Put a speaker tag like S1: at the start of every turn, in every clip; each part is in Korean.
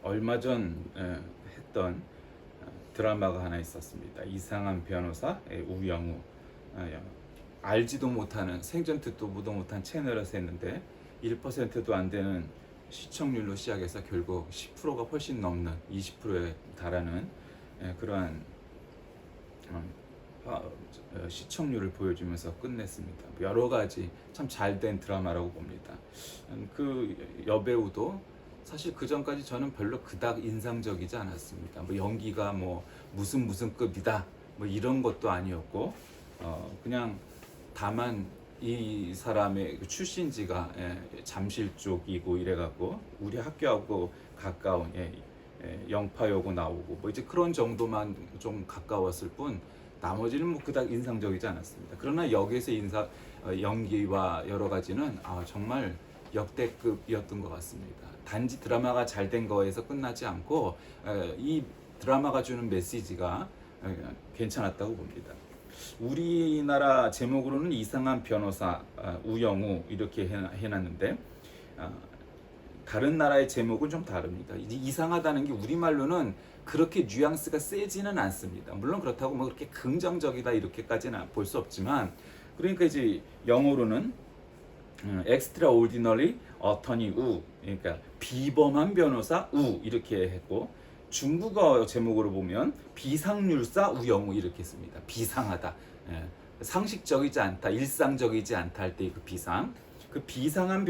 S1: 얼마 전 했던 드라마가 하나 있었습니다. 이상한 변호사 우영우. 알지도 못하는, 생전 듣도 보도 못한 채널에서 했는데 1%도 안 되는 시청률로 시작해서 결국 10%가 훨씬 넘는 20%에 달하는 그러한 시청률을 보여주면서 끝냈습니다. 여러 가지 참 잘된 드라마라고 봅니다. 그 여배우도 사실 그 전까지 저는 별로 그닥 인상적이지 않았습니다. 뭐 연기가 뭐 무슨 급이다 뭐 이런 것도 아니었고, 그냥 다만 이 사람의 그 출신지가 잠실 쪽이고 이래갖고 우리 학교하고 가까운 영파여고 나오고 뭐 이제 그런 정도만 좀 가까웠을 뿐, 나머지는 뭐 그닥 인상적이지 않았습니다. 그러나 여기에서 연기와 여러 가지는 정말 역대급이었던 것 같습니다. 단지 드라마가 잘 된 거에서 끝나지 않고 이 드라마가 주는 메시지가 괜찮았다고 봅니다. 우리나라 제목으로는 이상한 변호사 우영우 이렇게 해놨는데, 다른 나라의 제목은 좀 다릅니다. 이상하다는 게 우리말로는 그렇게 뉘앙스가 세지는 않습니다. 물론 그렇다고 뭐 그렇게 긍정적이다 이렇게까지는 볼 수 없지만, 그러니까 이제 영어로는 extraordinary attorney 우, 그러니까 비범한 변호사 우 이렇게 했고, 중국어 제목으로 보면 비상률사 우영우 이렇게 했습니다. 비상하다, 상식적이지 않다, 일상적이지 않다 할 때 그 비상, 그 비상한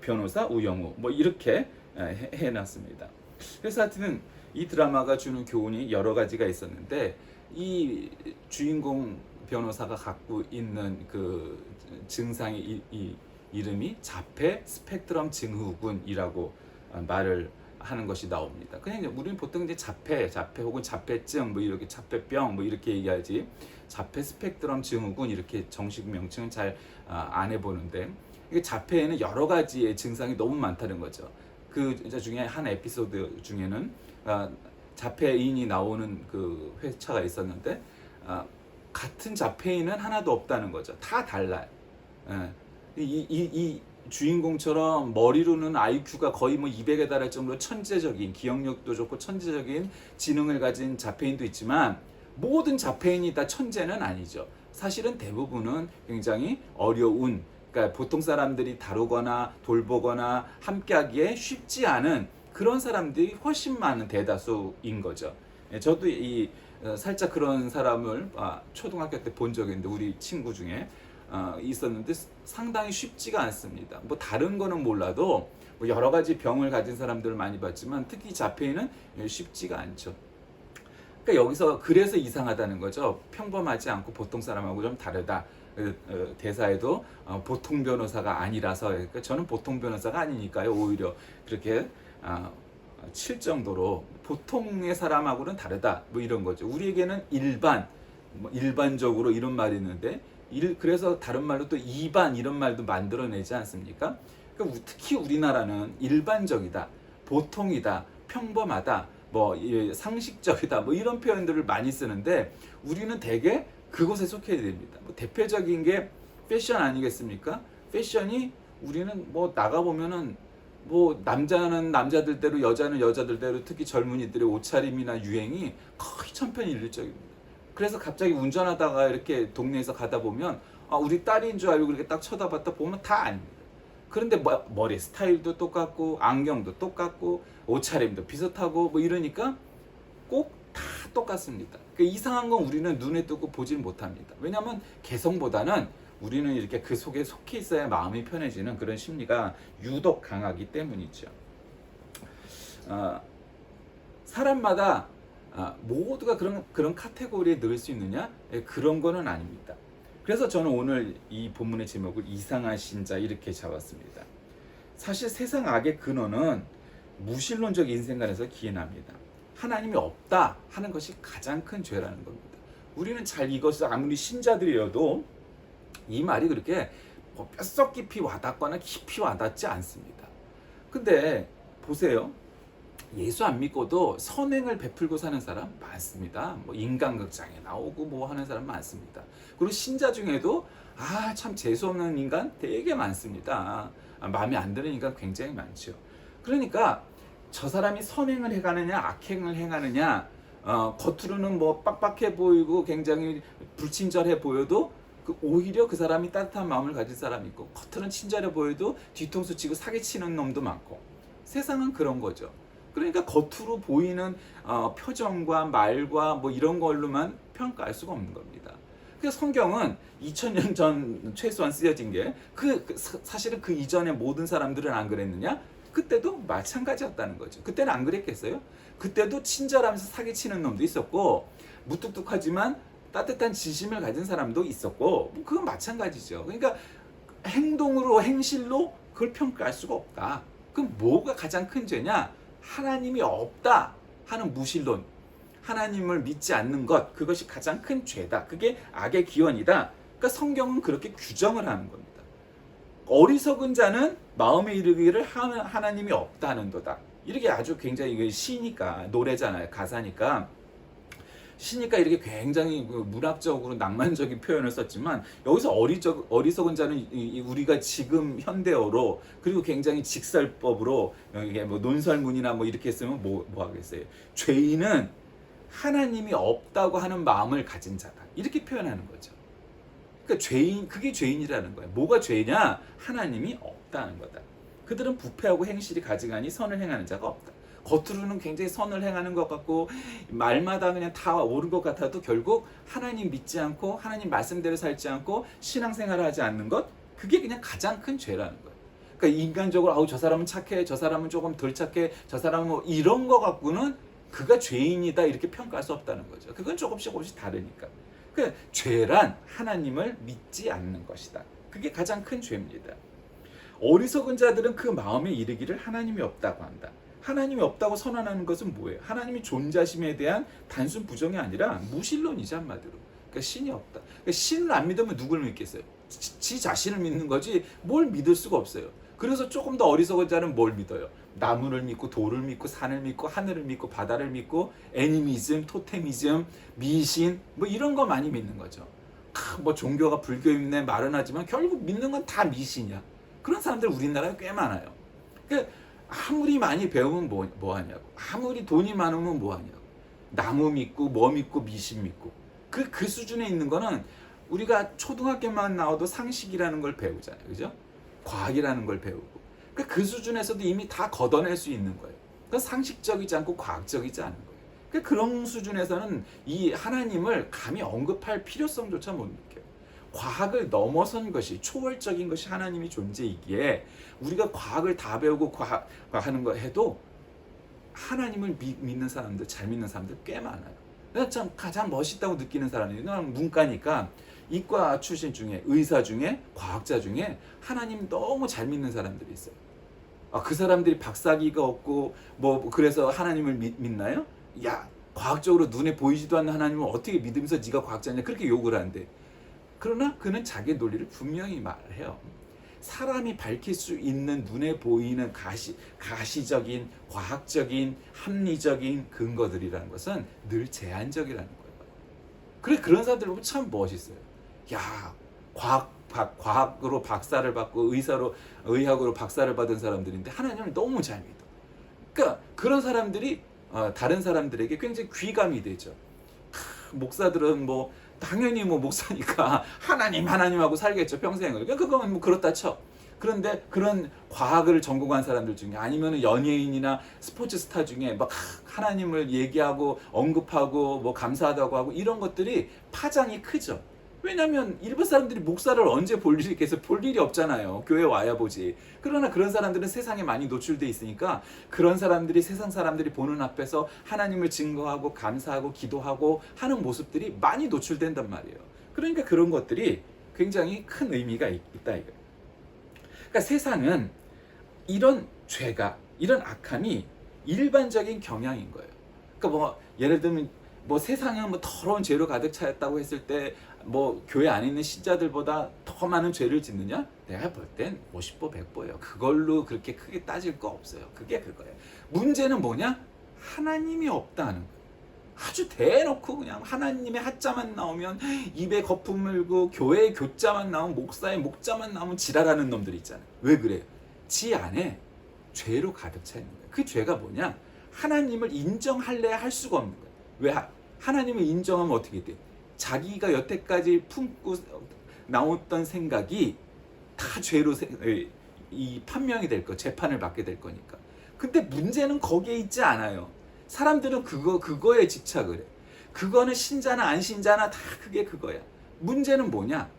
S1: 변호사 우영우 뭐 이렇게 해놨습니다. 그래서 하여튼 이 드라마가 주는 교훈이 여러 가지가 있었는데, 이 주인공 변호사가 갖고 있는 그 증상의 이름이 자폐 스펙트럼 증후군이라고 말을 하는 것이 나옵니다. 그냥 우리는 보통 이제 자폐 혹은 자폐증 뭐 이렇게 자폐병 뭐 이렇게 얘기하지, 자폐 스펙트럼 증후군 이렇게 정식 명칭은 잘 안 해보는데, 이게 자폐에는 여러 가지의 증상이 너무 많다는 거죠. 그 중에 한 에피소드 중에는 자폐인이 나오는 그 회차가 있었는데, 같은 자폐인은 하나도 없다는 거죠. 다 달라요. 이 주인공처럼 머리로는 IQ가 거의 뭐 200에 달할 정도로 천재적인, 기억력도 좋고 천재적인 지능을 가진 자폐인도 있지만, 모든 자폐인이 다 천재는 아니죠. 사실은 대부분은 굉장히 어려운, 그러니까 보통 사람들이 다루거나 돌보거나 함께하기에 쉽지 않은 그런 사람들이 훨씬 많은 대다수인 거죠. 저도 살짝 그런 사람을 초등학교 때 본 적이 있는데, 우리 친구 중에 있었는데 상당히 쉽지가 않습니다. 뭐 다른 거는 몰라도 뭐 여러 가지 병을 가진 사람들을 많이 봤지만 특히 자폐인은 쉽지가 않죠. 그러니까 여기서 그래서 이상하다는 거죠. 평범하지 않고 보통 사람하고 좀 다르다. 대사에도 보통 변호사가 아니라서, 그러니까 저는 보통 변호사가 아니니까요, 오히려 그렇게 칠 정도로 보통의 사람하고는 다르다 뭐 이런 거죠. 우리에게는 일반적으로 이런 말이 있는데, 그래서 다른 말로 또 이반 이런 말도 만들어내지 않습니까? 그러니까 특히 우리나라는 일반적이다, 보통이다, 평범하다, 뭐 상식적이다 뭐 이런 표현들을 많이 쓰는데, 우리는 대개 그것에 속해야 됩니다. 뭐 대표적인 게 패션 아니겠습니까? 패션이 우리는 뭐 나가보면은 뭐 남자는 남자들대로 여자는 여자들대로 특히 젊은이들의 옷차림이나 유행이 거의 천편일률적입니다. 그래서 갑자기 운전하다가 이렇게 동네에서 가다 보면 우리 딸인 줄 알고 이렇게 딱 쳐다봤다 보면 다 아닙니다. 그런데 머리 스타일도 똑같고 안경도 똑같고 옷차림도 비슷하고 뭐 이러니까 꼭 다 똑같습니다. 그러니까 이상한 건 우리는 눈에 뜨고 보질 못합니다. 왜냐하면 개성보다는 우리는 이렇게 그 속에 속해 있어야 마음이 편해지는 그런 심리가 유독 강하기 때문이죠. 사람마다 모두가 그런 카테고리에 넣을 수 있느냐? 그런 거는 아닙니다. 그래서 저는 오늘 이 본문의 제목을 이상한 신자 이렇게 잡았습니다. 사실 세상 악의 근원은 무신론적 인생관에서 기인합니다. 하나님이 없다 하는 것이 가장 큰 죄라는 겁니다. 우리는 잘 이것을 아무리 신자들이어도 이 말이 그렇게 뼛속 깊이 와닿거나 깊이 와닿지 않습니다. 근데 보세요. 예수 안 믿고도 선행을 베풀고 사는 사람 많습니다. 뭐 인간극장에 나오고 뭐 하는 사람 많습니다. 그리고 신자 중에도 참 재수없는 인간 되게 많습니다. 마음에 안 드는 인간 굉장히 많죠. 그러니까 저 사람이 선행을 해가느냐 악행을 행하느냐, 겉으로는 뭐 빡빡해 보이고 굉장히 불친절해 보여도 오히려 그 사람이 따뜻한 마음을 가진 사람이 있고, 겉으로는 친절해 보여도 뒤통수 치고 사기치는 놈도 많고, 세상은 그런 거죠. 그러니까 겉으로 보이는 표정과 말과 뭐 이런 걸로만 평가할 수가 없는 겁니다. 그래서 성경은 2000년 전 최소한 쓰여진 게 사실은 그 이전에 모든 사람들은 안 그랬느냐? 그때도 마찬가지였다는 거죠. 그때는 안 그랬겠어요? 그때도 친절하면서 사기치는 놈도 있었고, 무뚝뚝하지만 따뜻한 진심을 가진 사람도 있었고, 뭐 그건 마찬가지죠. 그러니까 행동으로 행실로 그걸 평가할 수가 없다. 그럼 뭐가 가장 큰 죄냐? 하나님이 없다 하는 무신론, 하나님을 믿지 않는 것, 그것이 가장 큰 죄다. 그게 악의 기원이다. 그러니까 성경은 그렇게 규정을 하는 겁니다. 어리석은 자는 마음에 이르기를 하나님이 없다 하는도다. 이렇게 아주 굉장히, 이게 시니까, 노래잖아요, 가사니까. 시니까 이렇게 굉장히 문학적으로 낭만적인 표현을 썼지만, 여기서 어리석은 자는 우리가 지금 현대어로, 그리고 굉장히 직설법으로, 이게 뭐 논설문이나 뭐 이렇게 쓰면 뭐 하겠어요? 죄인은 하나님이 없다고 하는 마음을 가진 자다, 이렇게 표현하는 거죠. 그러니까 그게 죄인이라는 거예요. 뭐가 죄냐? 하나님이 없다는 거다. 그들은 부패하고 행실이 가증하니 선을 행하는 자가 없다. 겉으로는 굉장히 선을 행하는 것 같고 말마다 그냥 다 옳은 것 같아도 결국 하나님 믿지 않고 하나님 말씀대로 살지 않고 신앙생활을 하지 않는 것, 그게 그냥 가장 큰 죄라는 거예요. 그러니까 인간적으로 저 사람은 착해, 저 사람은 조금 덜 착해, 저 사람은 뭐 이런 거 갖고는 그가 죄인이다 이렇게 평가할 수 없다는 거죠. 그건 조금씩 다르니까. 그러니까 죄란 하나님을 믿지 않는 것이다. 그게 가장 큰 죄입니다. 어리석은 자들은 그 마음에 이르기를 하나님이 없다고 한다. 하나님이 없다고 선언하는 것은 뭐예요? 하나님이 존재하심에 대한 단순 부정이 아니라 무신론이지, 한마디로. 그러니까 신이 없다. 그러니까 신을 안 믿으면 누굴 믿겠어요? 지 자신을 믿는 거지 뭘 믿을 수가 없어요. 그래서 조금 더 어리석은 자는 뭘 믿어요? 나무를 믿고 돌을 믿고 산을 믿고 하늘을 믿고 바다를 믿고 애니미즘, 토테미즘, 미신 뭐 이런 거 많이 믿는 거죠. 뭐 종교가 불교인데 말은 하지만 결국 믿는 건 다 미신이야. 그런 사람들 우리나라에 꽤 많아요. 그러니까 아무리 많이 배우면 뭐 하냐고. 아무리 돈이 많으면 뭐 하냐고. 나무 믿고 뭐 믿고 미신 믿고. 그 수준에 있는 거는 우리가 초등학교만 나와도 상식이라는 걸 배우잖아요. 그죠? 과학이라는 걸 배우고. 그러니까 그 수준에서도 이미 다 걷어낼 수 있는 거예요. 그러니까 상식적이지 않고 과학적이지 않은 거예요. 그러니까 그런 수준에서는 이 하나님을 감히 언급할 필요성조차 못 느껴요. 과학을 넘어선 것이, 초월적인 것이 하나님이 존재이기에 우리가 과학을 다 배우고 과학하는 거 해도 하나님을 믿는 사람들, 잘 믿는 사람들 꽤 많아요. 내가 참 가장 멋있다고 느끼는 사람이, 난 문과니까 이과 출신 중에, 의사 중에, 과학자 중에 하나님 너무 잘 믿는 사람들이 있어요. 그 사람들이 박사기가 없고 뭐 그래서 하나님을 믿나요? 야, 과학적으로 눈에 보이지도 않는 하나님을 어떻게 믿으면서 네가 과학자냐, 그렇게 욕을 한대. 그러나 그는 자기의 논리를 분명히 말해요. 사람이 밝힐 수 있는 눈에 보이는 가시적인, 과학적인, 합리적인 근거들이라는 것은 늘 제한적이라는 거예요. 그래, 그런 사람들 보면 참 멋있어요. 야, 과학으로 박사를 받고 의학으로 박사를 받은 사람들인데 하나님을 너무 잘 믿어. 그러니까 그런 사람들이 다른 사람들에게 굉장히 귀감이 되죠. 목사들은 뭐 당연히 뭐 목사니까 하나님하고 살겠죠, 평생을. 그건 뭐 그렇다 쳐. 그런데 그런 과학을 전공한 사람들 중에, 아니면 연예인이나 스포츠 스타 중에 막 하나님을 얘기하고 언급하고 뭐 감사하다고 하고 이런 것들이 파장이 크죠. 왜냐면 일부 사람들이 목사를 언제 볼 일이 있겠어요? 볼 일이 없잖아요. 교회 와야 보지. 그러나 그런 사람들은 세상에 많이 노출돼 있으니까 그런 사람들이 세상 사람들이 보는 앞에서 하나님을 증거하고 감사하고 기도하고 하는 모습들이 많이 노출된단 말이에요. 그러니까 그런 것들이 굉장히 큰 의미가 있다 이거예요. 그러니까 세상은 이런 죄가, 이런 악함이 일반적인 경향인 거예요. 그러니까 뭐 예를 들면 뭐 세상은 뭐 더러운 죄로 가득 차였다고 했을 때 뭐 교회 안에 있는 신자들보다 더 많은 죄를 짓느냐? 내가 볼 땐 50보 100보예요. 그걸로 그렇게 크게 따질 거 없어요. 그게 그거예요. 문제는 뭐냐? 하나님이 없다는 거예요. 아주 대놓고 그냥 하나님의 하자만 나오면 입에 거품 물고, 교회의 교자만 나오면, 목사의 목자만 나오면 지랄하는 놈들 있잖아요. 왜 그래요? 지 안에 죄로 가득 차 있는 거예요. 그 죄가 뭐냐? 하나님을 인정할래야 할 수가 없는 거예요. 왜? 하나님을 인정하면 어떻게 돼? 자기가 여태까지 품고 나왔던 생각이 다 죄로 이 판명이 될 거, 재판을 받게 될 거니까. 근데 문제는 거기에 있지 않아요. 사람들은 그거에 집착을 해. 그거는 신자나 안 신자나 다 그게 그거야. 문제는 뭐냐?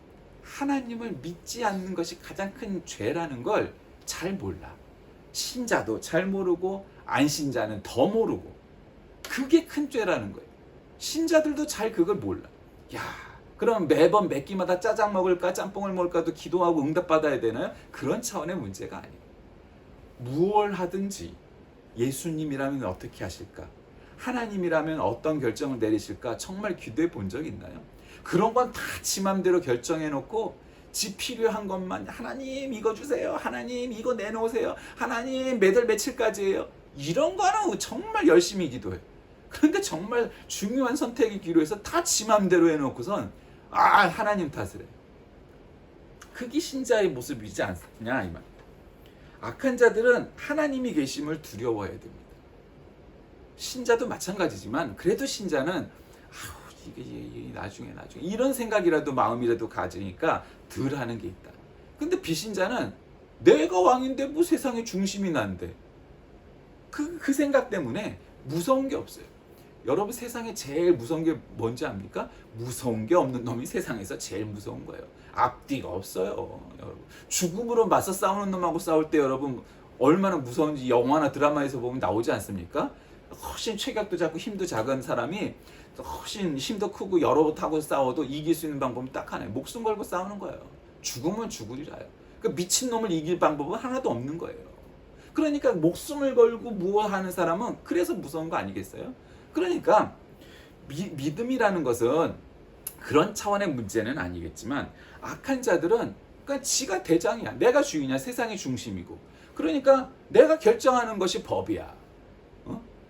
S1: 하나님을 믿지 않는 것이 가장 큰 죄라는 걸 잘 몰라. 신자도 잘 모르고 안 신자는 더 모르고. 그게 큰 죄라는 거예요. 신자들도 잘 그걸 몰라. 야, 그럼 매번 몇 끼마다 짜장 먹을까 짬뽕을 먹을까도 기도하고 응답받아야 되나요? 그런 차원의 문제가 아니에요. 무엇을 하든지 예수님이라면 어떻게 하실까? 하나님이라면 어떤 결정을 내리실까? 정말 기도해 본 적 있나요? 그런 건 다 지 맘대로 결정해 놓고 지 필요한 것만 하나님 이거 주세요. 하나님 이거 내놓으세요. 하나님 매달 며칠까지예요. 이런 거는 정말 열심히 기도해. 그런데 정말 중요한 선택이 필요해서 다 지 맘대로 해놓고선 하나님 탓을 해. 그게 신자의 모습이지 않냐 이 말. 악한 자들은 하나님이 계심을 두려워해야 됩니다. 신자도 마찬가지지만 그래도 신자는 이게 나중에 이런 생각이라도 마음이라도 가지니까 덜 하는 게 있다. 근데 비신자는 내가 왕인데 뭐 세상의 중심이 난데 그 생각 때문에 무서운 게 없어요. 여러분 세상에 제일 무서운 게 뭔지 압니까? 무서운 게 없는 놈이 세상에서 제일 무서운 거예요. 앞뒤가 없어요. 여러분 죽음으로 맞서 싸우는 놈하고 싸울 때 여러분 얼마나 무서운지 영화나 드라마에서 보면 나오지 않습니까? 훨씬 체격도 작고 힘도 작은 사람이 훨씬 힘도 크고 여러 타고 싸워도 이길 수 있는 방법은 딱 하나예요. 목숨 걸고 싸우는 거예요. 죽으면 죽으리라요. 그 미친놈을 이길 방법은 하나도 없는 거예요. 그러니까 목숨을 걸고 무엇하는 사람은 그래서 무서운 거 아니겠어요? 그러니까 믿음이라는 것은 그런 차원의 문제는 아니겠지만 악한 자들은 그러니까 지가 대장이야. 내가 주인이야. 세상의 중심이고. 그러니까 내가 결정하는 것이 법이야.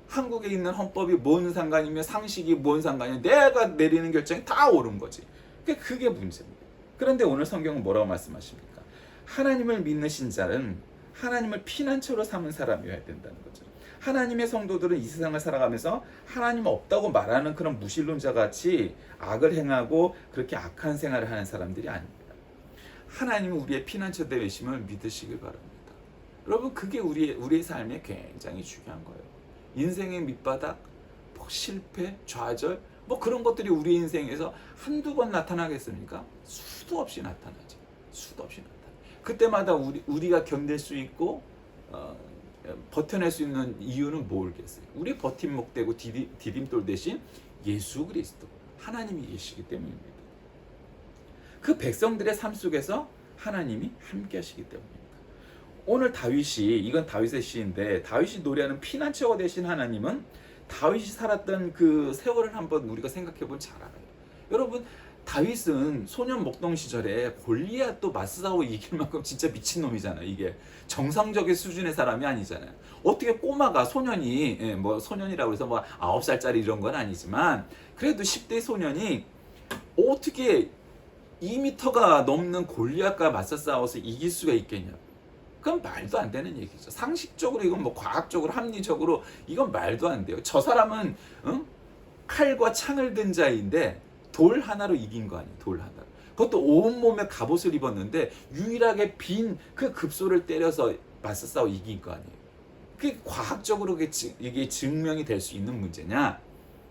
S1: 한국에 있는 헌법이 뭔 상관이며 상식이 뭔 상관이며 내가 내리는 결정이 다 옳은 거지. 그게 문제입니다. 그런데 오늘 성경은 뭐라고 말씀하십니까? 하나님을 믿는 신자는 하나님을 피난처로 삼은 사람이어야 된다는 거죠. 하나님의 성도들은 이 세상을 살아가면서 하나님 없다고 말하는 그런 무신론자 같이 악을 행하고 그렇게 악한 생활을 하는 사람들이 아닙니다. 하나님은 우리의 피난처 되심을 믿으시길 바랍니다. 여러분 그게 우리의 삶에 굉장히 중요한 거예요. 인생의 밑바닥, 실패, 좌절 그런 것들이 우리 인생에서 한두 번 나타나겠습니까? 수도 없이 나타나죠. 수도 없이 나타나. 그때마다 우리가 견딜 수 있고 버텨낼 수 있는 이유는 뭘겠어요? 우리 버팀목 되고 디딤돌 대신 예수 그리스도 하나님이 계시기 때문입니다. 그 백성들의 삶 속에서 하나님이 함께 하시기 때문입니다. 오늘 이건 다윗의 시인데 다윗이 노래하는 피난처가 되신 하나님은 다윗이 살았던 그 세월을 한번 우리가 생각해 보면 잘 알아요. 여러분 다윗은 소년 목동 시절에 골리앗도 맞서고 이길 만큼 진짜 미친놈이잖아요. 이게 정상적인 수준의 사람이 아니잖아요. 어떻게 꼬마가 소년이 소년이라고 해서 9살짜리 이런 건 아니지만 그래도 10대 소년이 어떻게 2m가 넘는 골리앗과 맞서 싸워서 이길 수가 있겠냐. 그건 말도 안 되는 얘기죠. 상식적으로 이건 과학적으로 합리적으로 이건 말도 안 돼요. 저 사람은 칼과 창을 든 자인데 돌 하나로 이긴 거 아니에요. 돌 하나로. 그것도 온몸에 갑옷을 입었는데 유일하게 빈 그 급소를 때려서 맞서 싸워 이긴 거 아니에요. 그게 과학적으로 이게 증명이 될 수 있는 문제냐?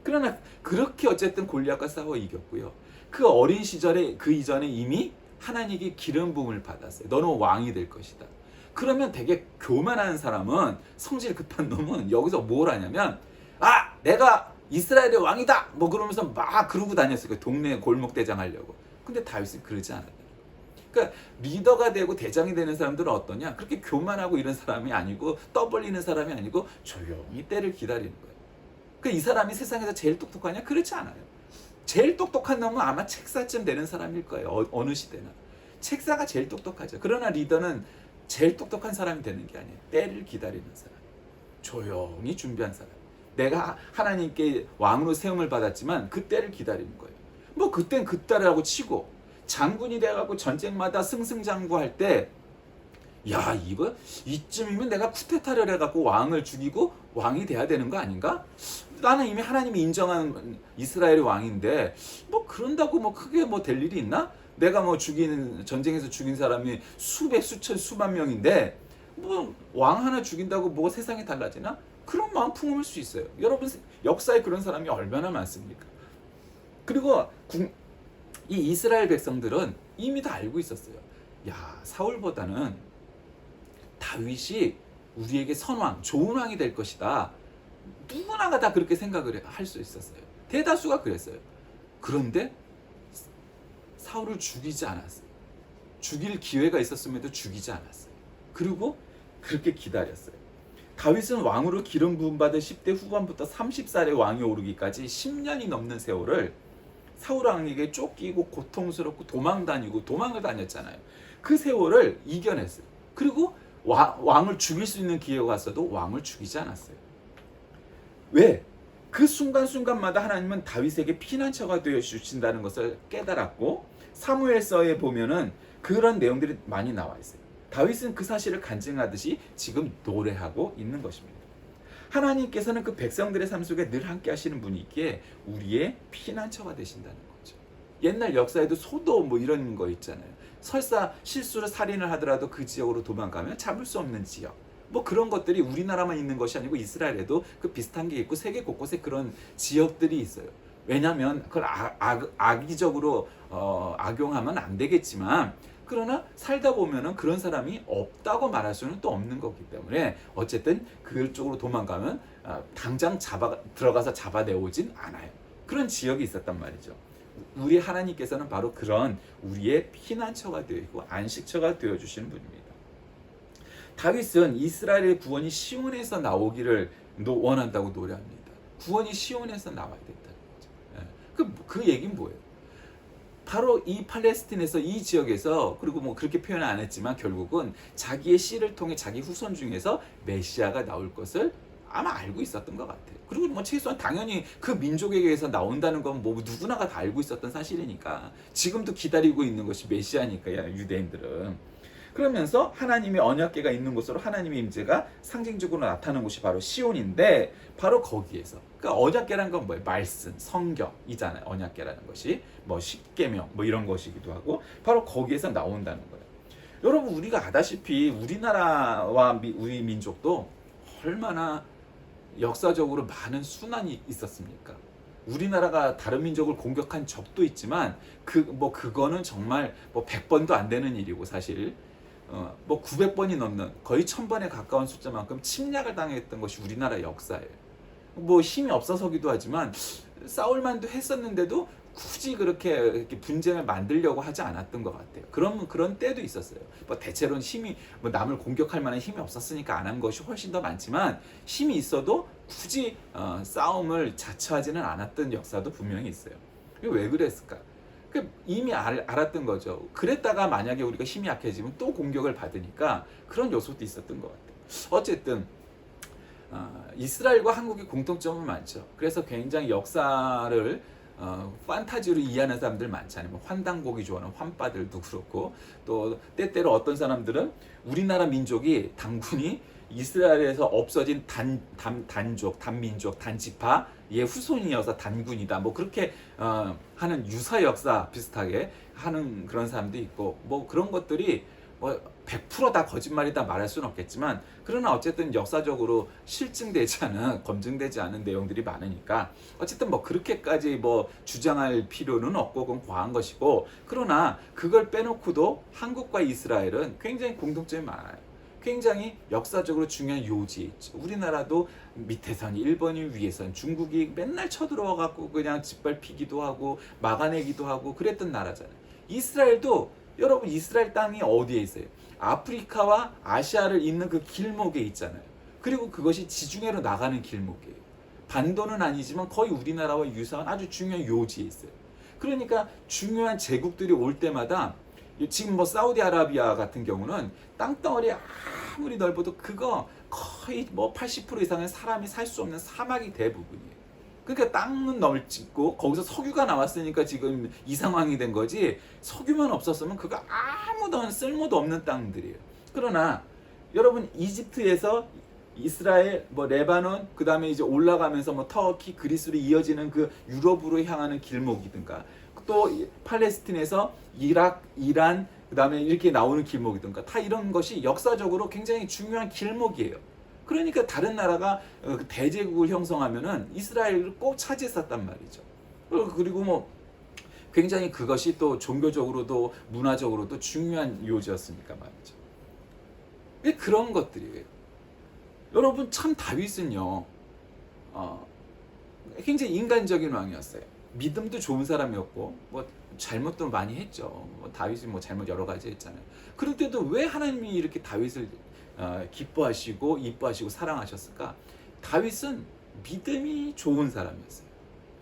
S1: 그러나 그렇게 어쨌든 골리앗과 싸워 이겼고요. 그 어린 시절에 그 이전에 이미 하나님께 기름 부음을 받았어요. 너는 왕이 될 것이다. 그러면 되게 교만한 사람은 성질 급한 놈은 여기서 뭘 하냐면 내가 이스라엘의 왕이다 그러면서 막 그러고 다녔어요. 동네 골목대장 하려고. 근데 다윗은 그러지 않았다. 그러니까 리더가 되고 대장이 되는 사람들은 어떠냐? 그렇게 교만하고 이런 사람이 아니고 떠벌리는 사람이 아니고 조용히 때를 기다리는 거예요. 이 사람이 세상에서 제일 똑똑하냐? 그렇지 않아요. 제일 똑똑한 놈은 아마 책사쯤 되는 사람일 거예요. 어느 시대나. 책사가 제일 똑똑하죠. 그러나 리더는 제일 똑똑한 사람이 되는 게 아니에요. 때를 기다리는 사람. 조용히 준비한 사람. 내가 하나님께 왕으로 세움을 받았지만 그 때를 기다리는 거예요. 그땐 그때라고 치고 장군이 돼가지고 전쟁마다 승승장구할 때 야, 이거 이쯤이면 내가 쿠데타를 해갖고 왕을 죽이고 왕이 돼야 되는 거 아닌가? 나는 이미 하나님이 인정한 이스라엘의 왕인데 뭐 그런다고 뭐 크게 뭐 될 일이 있나? 내가 뭐 전쟁에서 죽인 사람이 수백 수천 수만 명인데 뭐 왕 하나 죽인다고 뭐가 세상이 달라지나? 그런 마음 품을 수 있어요. 여러분, 역사에 그런 사람이 얼마나 많습니까? 그리고 이 이스라엘 백성들은 이미 다 알고 있었어요. 야, 사울보다는 다윗이 우리에게 선왕, 좋은 왕이 될 것이다. 누구나가 다 그렇게 생각을 할 수 있었어요. 대다수가 그랬어요. 그런데 사울을 죽이지 않았어요. 죽일 기회가 있었음에도 죽이지 않았어요. 그리고 그렇게 기다렸어요. 다윗은 왕으로 기름 부음 받은 10대 후반부터 30살의 왕이 오르기까지 10년이 넘는 세월을 사울 왕에게 쫓기고 고통스럽고 도망을 다녔잖아요. 그 세월을 이겨냈어요. 그리고 왕을 죽일 수 있는 기회가 왔어도 왕을 죽이지 않았어요. 왜? 그 순간순간마다 하나님은 다윗에게 피난처가 되어 주신다는 것을 깨달았고, 사무엘서에 보면은 그런 내용들이 많이 나와 있어요. 다윗은 그 사실을 간증하듯이 지금 노래하고 있는 것입니다. 하나님께서는 그 백성들의 삶 속에 늘 함께 하시는 분이기에 우리의 피난처가 되신다는 거죠. 옛날 역사에도 소돔 뭐 이런 거 있잖아요. 설사 실수로 살인을 하더라도 그 지역으로 도망가면 잡을 수 없는 지역, 뭐 그런 것들이 우리나라만 있는 것이 아니고 이스라엘에도 그 비슷한 게 있고 세계 곳곳에 그런 지역들이 있어요. 왜냐하면 그걸 악의적으로 악용하면 안 되겠지만, 그러나 살다 보면은 그런 사람이 없다고 말할 수는 또 없는 거기 때문에 어쨌든 그쪽으로 도망가면 당장 들어가서 잡아내오진 않아요. 그런 지역이 있었단 말이죠. 우리 하나님께서는 바로 그런 우리의 피난처가 되어 있고 안식처가 되어 주시는 분입니다. 다윗은 이스라엘의 구원이 시온에서 나오기를 원한다고 노래합니다. 구원이 시온에서 나와야 된다는 거죠. 그 얘기는 뭐예요? 바로 이 팔레스틴에서, 이 지역에서, 그리고 뭐 그렇게 표현은 안 했지만 결국은 자기의 씨를 통해 자기 후손 중에서 메시아가 나올 것을 아마 알고 있었던 것 같아요. 그리고 뭐 최소한 당연히 그 민족에게서 나온다는 건 뭐 누구나가 다 알고 있었던 사실이니까, 지금도 기다리고 있는 것이 메시아니까, 유대인들은. 그러면서 하나님의 언약궤가 있는 곳으로 하나님의 임재가 상징적으로 나타나는 곳이 바로 시온인데, 바로 거기에서, 그러니까 언약궤란 건 뭐예요? 말씀, 성경이잖아요. 언약궤라는 것이 뭐 십계명 뭐 이런 것이기도 하고, 바로 거기에서 나온다는 거예요. 여러분, 우리가 아다시피 우리나라와 우리 민족도 얼마나 역사적으로 많은 순환이 있었습니까? 우리나라가 다른 민족을 공격한 적도 있지만 그거는 정말 뭐 100번도 안 되는 일이고, 사실 뭐 900번이 넘는, 거의 1000번에 가까운 숫자만큼 침략을 당했던 것이 우리나라 역사예요. 뭐 힘이 없어서기도 하지만 싸울만도 했었는데도 굳이 그렇게 분쟁을 만들려고 하지 않았던 것 같아요. 그런 때도 있었어요. 뭐 대체로는 뭐 남을 공격할 만한 힘이 없었으니까 안 한 것이 훨씬 더 많지만, 힘이 있어도 굳이 싸움을 자처하지는 않았던 역사도 분명히 있어요. 왜 그랬을까? 이미 알았던 거죠. 그랬다가 만약에 우리가 힘이 약해지면 또 공격을 받으니까 그런 요소도 있었던 것 같아요. 어쨌든 이스라엘과 한국이 공통점은 많죠. 그래서 굉장히 역사를 판타지로 이해하는 사람들 많잖아요. 뭐 환단고기 좋아하는 환빠들도 그렇고, 또 때때로 어떤 사람들은 우리나라 민족이, 당군이 이스라엘에서 없어진 단민족, 단지파의 후손이어서 단군이다, 뭐 그렇게 하는 유사 역사 비슷하게 하는 그런 사람도 있고, 뭐 그런 것들이 뭐 100%다 거짓말이다 말할 수는 없겠지만, 그러나 어쨌든 역사적으로 실증되지 않은, 검증되지 않은 내용들이 많으니까 어쨌든 뭐 그렇게까지 뭐 주장할 필요는 없고 그건 과한 것이고, 그러나 그걸 빼놓고도 한국과 이스라엘은 굉장히 공통점이 많아요. 굉장히 역사적으로 중요한 요지에 있죠. 우리나라도 밑에선 일본이, 위에선 중국이 맨날 쳐들어와 갖고 그냥 짓밟히기도 하고 막아내기도 하고 그랬던 나라잖아요. 이스라엘도, 여러분, 이스라엘 땅이 어디에 있어요? 아프리카와 아시아를 잇는 그 길목에 있잖아요. 그리고 그것이 지중해로 나가는 길목이에요. 반도는 아니지만 거의 우리나라와 유사한 아주 중요한 요지에 있어요. 그러니까 중요한 제국들이 올 때마다, 지금 뭐 사우디아라비아 같은 경우는 땅덩어리 아무리 넓어도 그거 거의 뭐 80% 이상은 사람이 살 수 없는 사막이 대부분이에요. 그러니까 땅은 넓고 거기서 석유가 나왔으니까 지금 이 상황이 된 거지, 석유만 없었으면 그거 아무도 쓸모도 없는 땅들이에요. 그러나 여러분 이집트에서 이스라엘, 뭐 레바논, 그 다음에 이제 올라가면서 뭐 터키, 그리스로 이어지는 그 유럽으로 향하는 길목이든가, 또 팔레스틴에서 이락, 이란, 그 다음에 이렇게 나오는 길목이든가, 다 이런 것이 역사적으로 굉장히 중요한 길목이에요. 그러니까 다른 나라가 대제국을 형성하면은 이스라엘을 꼭 차지했었단 말이죠. 그리고 뭐 굉장히 그것이 또 종교적으로도 문화적으로도 중요한 요지였으니까 말이죠. 왜 그런 것들이에요? 여러분 참 다윗은요, 굉장히 인간적인 왕이었어요. 믿음도 좋은 사람이었고 뭐 잘못도 많이 했죠. 뭐 다윗이 뭐 잘못 여러 가지 했잖아요. 그런데도 왜 하나님이 이렇게 다윗을 기뻐하시고 이뻐하시고 사랑하셨을까? 다윗은 믿음이 좋은 사람이었어요.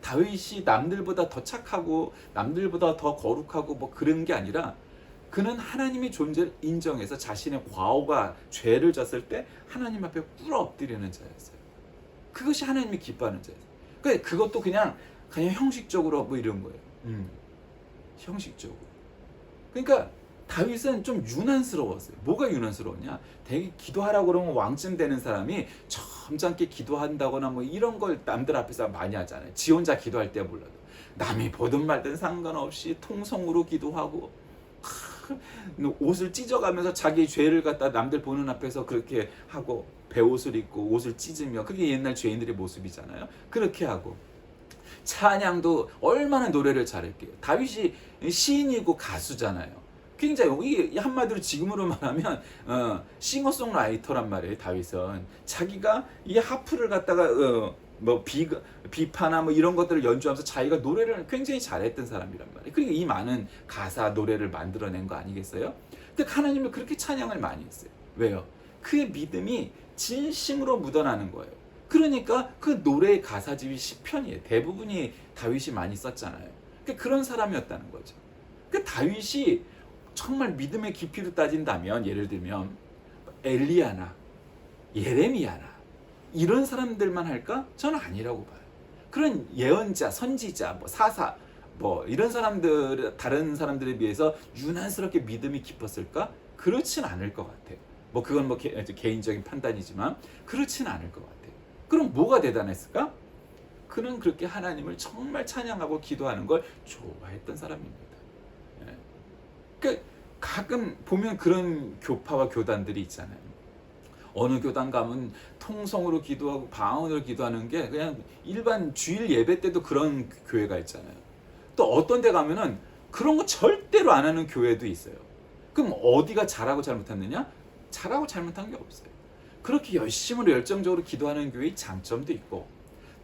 S1: 다윗이 남들보다 더 착하고 남들보다 더 거룩하고 뭐 그런 게 아니라 그는 하나님의 존재를 인정해서 자신의 과오가 죄를 졌을 때 하나님 앞에 꿇어 엎드리는 자였어요. 그것이 하나님이 기뻐하는 자였어요. 그러니까 그것도 그냥 형식적으로 뭐 이런 거예요. 형식적으로. 그러니까 다윗은 좀 유난스러웠어요. 뭐가 유난스러웠냐? 되게 기도하라고 그러면 왕쯤 되는 사람이 점잖게 기도한다거나 뭐 이런 걸 남들 앞에서 많이 하잖아요. 지 혼자 기도할 때 몰라도. 남이 보든 말든 상관없이 통성으로 기도하고 옷을 찢어가면서 자기 죄를 갖다 남들 보는 앞에서 그렇게 하고 베옷을 입고 옷을 찢으며, 그게 옛날 죄인들의 모습이잖아요. 그렇게 하고 찬양도 얼마나 노래를 잘했게요. 다윗이 시인이고 가수잖아요. 굉장히 이게 한마디로 지금으로 말하면 싱어송라이터란 말이에요. 다윗은 자기가 이 하프를 갖다가 뭐 비파나 뭐 이런 것들을 연주하면서 자기가 노래를 굉장히 잘했던 사람이란 말이에요. 그러니까 이 많은 가사 노래를 만들어낸 거 아니겠어요? 근데 하나님을 그렇게 찬양을 많이 했어요. 왜요? 그의 믿음이 진심으로 묻어나는 거예요. 그러니까 그 노래의 가사집이 시편이에요. 대부분이 다윗이 많이 썼잖아요. 그러니까 그런 사람이었다는 거죠. 그 다윗이 정말 믿음의 깊이로 따진다면, 예를 들면 엘리야나 예레미야나 이런 사람들만 할까? 저는 아니라고 봐요. 그런 예언자, 선지자, 뭐 사사, 뭐 이런 사람들, 다른 사람들에 비해서 유난스럽게 믿음이 깊었을까? 그렇진 않을 것 같아요. 뭐 그건 뭐 개인적인 판단이지만 그렇진 않을 것 같아요. 그럼 뭐가 대단했을까? 그는 그렇게 하나님을 정말 찬양하고 기도하는 걸 좋아했던 사람입니다. 그러니까 가끔 보면 그런 교파와 교단들이 있잖아요. 어느 교단 가면 통성으로 기도하고 방언으로 기도하는 게 그냥 일반 주일 예배 때도 그런 교회가 있잖아요. 또 어떤 데 가면은 그런 거 절대로 안 하는 교회도 있어요. 그럼 어디가 잘하고 잘못했느냐? 잘하고 잘못한 게 없어요. 그렇게 열심으로 열정적으로 기도하는 교회의 장점도 있고,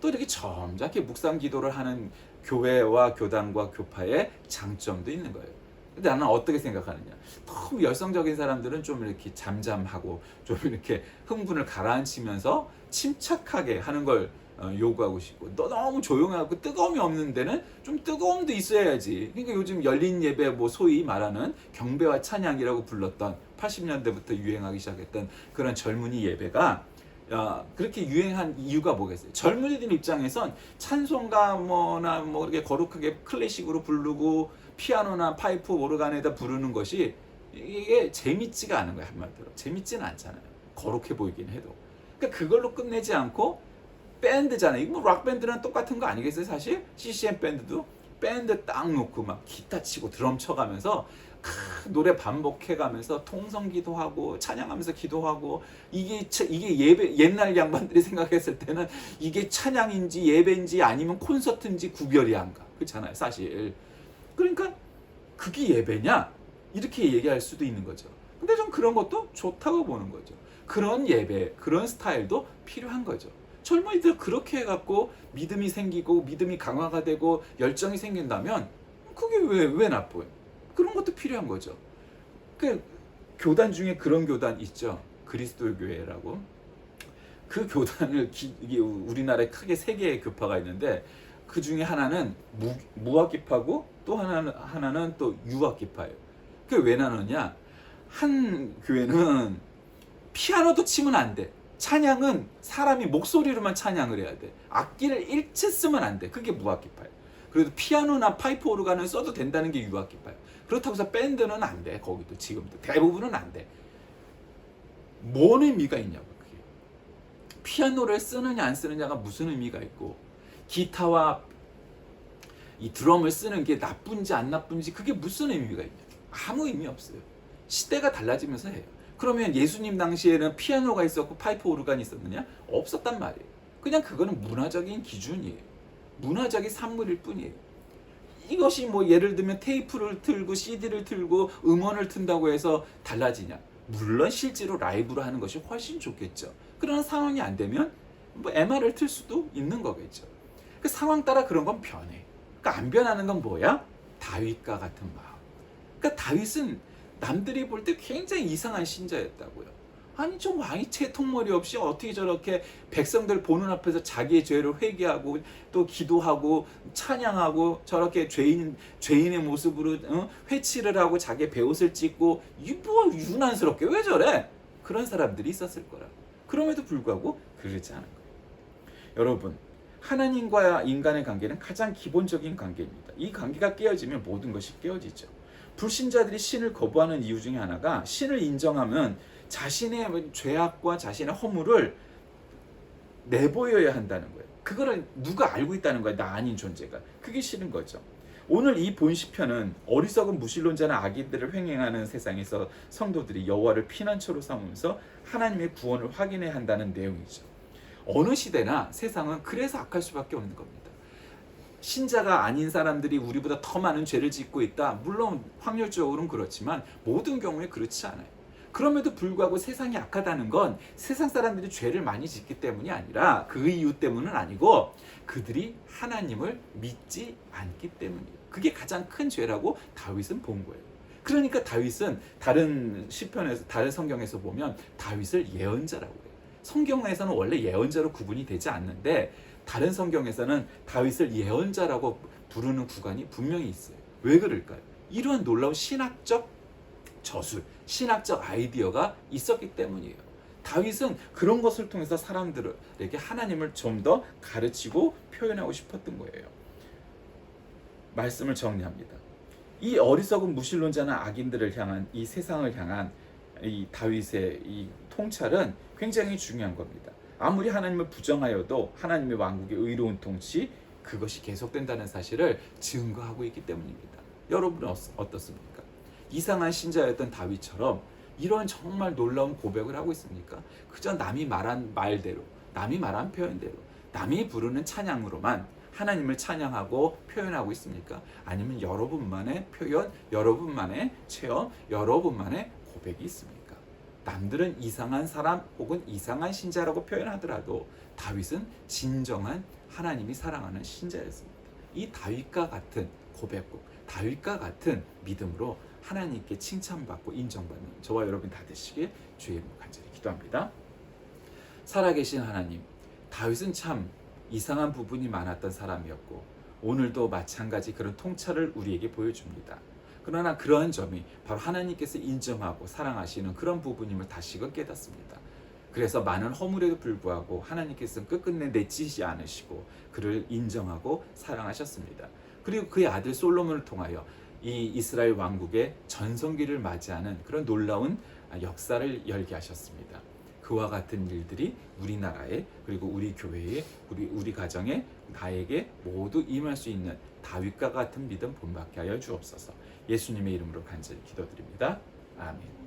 S1: 또 이렇게 점잖게 묵상 기도를 하는 교회와 교단과 교파의 장점도 있는 거예요. 근데 나는 어떻게 생각하느냐? 너무 열성적인 사람들은 좀 이렇게 잠잠하고 좀 이렇게 흥분을 가라앉히면서 침착하게 하는 걸 요구하고 싶고, 너무 조용하고 뜨거움이 없는 데는 좀 뜨거움도 있어야지. 그러니까 요즘 열린 예배, 뭐 소위 말하는 경배와 찬양이라고 불렀던 80년대부터 유행하기 시작했던 그런 젊은이 예배가 그렇게 유행한 이유가 뭐겠어요? 젊은이들 입장에선 찬송가 뭐나 뭐 이렇게 거룩하게 클래식으로 부르고 피아노나 파이프 오르간에다 부르는 것이 이게 재밌지가 않은 거예요. 한마디로 재밌지는 않잖아요. 거룩해 보이긴 해도. 그러니까 그걸로 끝내지 않고 밴드잖아요. 이거 뭐 락밴드랑 똑같은 거 아니겠어요? 사실 CCM 밴드도 밴드 딱 놓고 막 기타 치고 드럼 쳐가면서 노래 반복해가면서 통성기도 하고 찬양하면서 기도하고, 이게 예배, 옛날 양반들이 생각했을 때는 이게 찬양인지 예배인지 아니면 콘서트인지 구별이 안 가. 그렇잖아요, 사실. 그러니까 그게 예배냐? 이렇게 얘기할 수도 있는 거죠. 근데 좀 그런 것도 좋다고 보는 거죠. 그런 예배, 그런 스타일도 필요한 거죠. 젊은이들 그렇게 해갖고 믿음이 생기고 믿음이 강화가 되고 열정이 생긴다면 그게 왜 나빠요? 그런 것도 필요한 거죠. 그 교단 중에 그런 교단 있죠. 그리스도 교회라고. 그 교단을 이게 우리나라에 크게 세 개의 교파가 있는데, 그 중에 하나는 무학기파고 또 하나는 또 유학기파예요. 그게 왜 나누냐? 한 교회는 피아노도 치면 안 돼. 찬양은 사람이 목소리로만 찬양을 해야 돼. 악기를 일체 쓰면 안 돼. 그게 무학기파예요. 그래도 피아노나 파이프 오르간은 써도 된다는 게 유학기파예요. 그렇다고 해서 밴드는 안 돼. 거기도 지금도 대부분은 안 돼. 뭔 의미가 있냐고. 그게 피아노를 쓰느냐 안 쓰느냐가 무슨 의미가 있고, 기타와 이 드럼을 쓰는 게 나쁜지 안 나쁜지 그게 무슨 의미가 있냐. 아무 의미 없어요. 시대가 달라지면서 해요. 그러면 예수님 당시에는 피아노가 있었고 파이프 오르간이 있었느냐? 없었단 말이에요. 그냥 그거는 문화적인 기준이에요. 문화적인 산물일 뿐이에요. 이것이 뭐 예를 들면 테이프를 틀고 CD를 틀고 음원을 튼다고 해서 달라지냐? 물론 실제로 라이브로 하는 것이 훨씬 좋겠죠. 그러나 상황이 안 되면 뭐 MR을 틀 수도 있는 거겠죠. 그 상황 따라 그런 건 변해. 그러니까 안 변하는 건 뭐야? 다윗과 같은 마음. 그러니까 다윗은 남들이 볼 때 굉장히 이상한 신자였다고요. 아니 저 왕이 채통머리 없이 어떻게 저렇게 백성들 보는 앞에서 자기의 죄를 회개하고 또 기도하고 찬양하고 저렇게 죄인의 모습으로 회치를 하고 자기의 베옷을 찢고 이 뭐 유난스럽게 왜 저래? 그런 사람들이 있었을 거라고. 그럼에도 불구하고 그러지 않은 거예요. 여러분, 하나님과 인간의 관계는 가장 기본적인 관계입니다. 이 관계가 깨어지면 모든 것이 깨어지죠. 불신자들이 신을 거부하는 이유 중에 하나가 신을 인정하면 자신의 죄악과 자신의 허물을 내보여야 한다는 거예요. 그거를 누가 알고 있다는 거예요. 나 아닌 존재가. 그게 싫은 거죠. 오늘 이 본 시편은 어리석은 무신론자나 악인들을 횡행하는 세상에서 성도들이 여호와를 피난처로 삼으면서 하나님의 구원을 확인해야 한다는 내용이죠. 어느 시대나 세상은 그래서 악할 수밖에 없는 겁니다. 신자가 아닌 사람들이 우리보다 더 많은 죄를 짓고 있다. 물론 확률적으로는 그렇지만 모든 경우에 그렇지 않아요. 그럼에도 불구하고 세상이 악하다는 건 세상 사람들이 죄를 많이 짓기 때문이 아니라 그 이유 때문은 아니고 그들이 하나님을 믿지 않기 때문이에요. 그게 가장 큰 죄라고 다윗은 본 거예요. 그러니까 다윗은 다른 시편에서 다른 성경에서 보면 다윗을 예언자라고 해요. 성경에서는 원래 예언자로 구분이 되지 않는데 다른 성경에서는 다윗을 예언자라고 부르는 구간이 분명히 있어요. 왜 그럴까요? 이러한 놀라운 신학적 저술, 신학적 아이디어가 있었기 때문이에요. 다윗은 그런 것을 통해서 사람들에게 하나님을 좀 더 가르치고 표현하고 싶었던 거예요. 말씀을 정리합니다. 이 어리석은 무신론자나 악인들을 향한 이 세상을 향한 이 다윗의 이 통찰은 굉장히 중요한 겁니다. 아무리 하나님을 부정하여도 하나님의 왕국의 의로운 통치 그것이 계속된다는 사실을 증거하고 있기 때문입니다. 여러분은 어떻습니까? 이상한 신자였던 다윗처럼 이런 정말 놀라운 고백을 하고 있습니까? 그저 남이 말한 말대로, 남이 말한 표현대로, 남이 부르는 찬양으로만 하나님을 찬양하고 표현하고 있습니까? 아니면 여러분만의 표현, 여러분만의 체험, 여러분만의 고백이 있습니까? 남들은 이상한 사람 혹은 이상한 신자라고 표현하더라도 다윗은 진정한 하나님이 사랑하는 신자였습니다. 이 다윗과 같은 고백곡, 다윗과 같은 믿음으로 하나님께 칭찬받고 인정받는 저와 여러분 다 되시길 주의 이름으로 간절히 기도합니다. 살아계신 하나님, 다윗은 참 이상한 부분이 많았던 사람이었고 오늘도 마찬가지 그런 통찰을 우리에게 보여줍니다. 그러나 그러한 점이 바로 하나님께서 인정하고 사랑하시는 그런 부분임을 다시금 깨닫습니다. 그래서 많은 허물에도 불구하고 하나님께서는 끝끝내 내치지 않으시고 그를 인정하고 사랑하셨습니다. 그리고 그의 아들 솔로몬을 통하여 이 이스라엘 왕국의 전성기를 맞이하는 그런 놀라운 역사를 열게 하셨습니다. 그와 같은 일들이 우리나라에 그리고 우리 교회에 우리 가정에 나에게 모두 임할 수 있는 다윗과 같은 믿음 본받게 하여 주옵소서. 예수님의 이름으로 간절히 기도드립니다. 아멘.